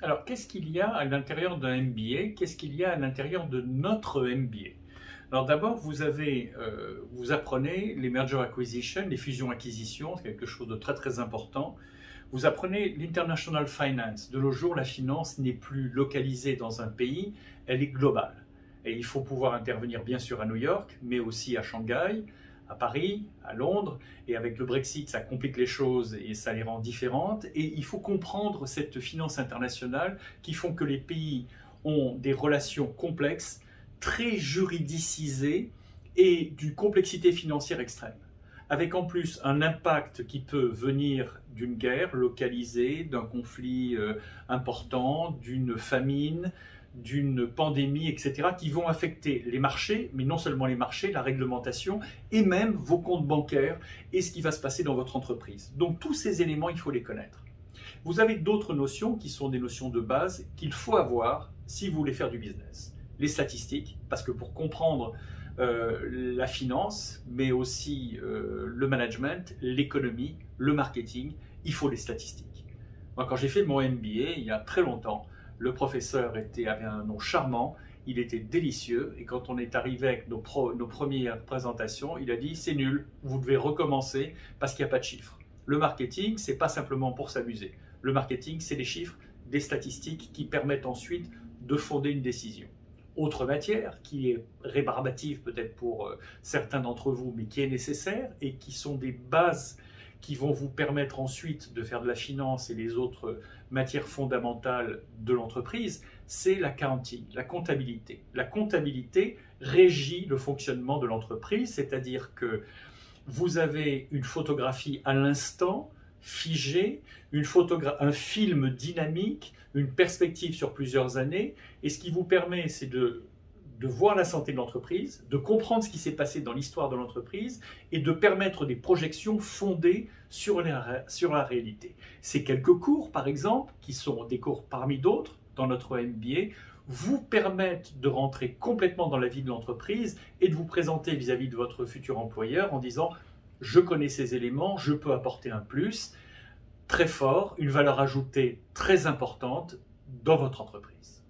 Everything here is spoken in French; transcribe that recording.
Alors, qu'est-ce qu'il y a à l'intérieur d'un MBA? Qu'est-ce qu'il y a à l'intérieur de notre MBA? Alors d'abord, vous apprenez les merger acquisition, les fusions-acquisitions, c'est quelque chose de très très important. Vous apprenez l'international finance. De nos jours, la finance n'est plus localisée dans un pays, elle est globale. Et il faut pouvoir intervenir bien sûr à New York, mais aussi à Shanghai, à Paris, à Londres. Et avec le Brexit, ça complique les choses et ça les rend différentes. Et il faut comprendre cette finance internationale qui font que les pays ont des relations complexes, très juridicisées et d'une complexité financière extrême, avec en plus un impact qui peut venir d'une guerre localisée, d'un conflit important, d'une famine, d'une pandémie, etc., qui vont affecter les marchés, mais non seulement les marchés, la réglementation, et même vos comptes bancaires et ce qui va se passer dans votre entreprise. Donc tous ces éléments, il faut les connaître. Vous avez d'autres notions qui sont des notions de base qu'il faut avoir si vous voulez faire du business. Les statistiques, parce que pour comprendre la finance, mais aussi le management, l'économie, le marketing, il faut les statistiques. Moi, quand j'ai fait mon MBA, il y a très longtemps, le professeur avait un nom charmant, il était délicieux, et quand on est arrivé avec nos premières présentations, il a dit « c'est nul, vous devez recommencer parce qu'il n'y a pas de chiffres ». Le marketing, c'est pas simplement pour s'amuser. Le marketing, c'est des chiffres, des statistiques qui permettent ensuite de fonder une décision. Autre matière qui est rébarbative peut-être pour certains d'entre vous, mais qui est nécessaire et qui sont des bases qui vont vous permettre ensuite de faire de la finance et les autres matières fondamentales de l'entreprise, c'est l'accounting, la comptabilité. La comptabilité régit le fonctionnement de l'entreprise, c'est-à-dire que vous avez une photographie à l'instant, figée, un film dynamique, une perspective sur plusieurs années, et ce qui vous permet, c'est de voir la santé de l'entreprise, de comprendre ce qui s'est passé dans l'histoire de l'entreprise et de permettre des projections fondées sur la réalité. Ces quelques cours, par exemple, qui sont des cours parmi d'autres dans notre MBA, vous permettent de rentrer complètement dans la vie de l'entreprise et de vous présenter vis-à-vis de votre futur employeur en disant « je connais ces éléments, je peux apporter un plus » très fort, une valeur ajoutée très importante dans votre entreprise.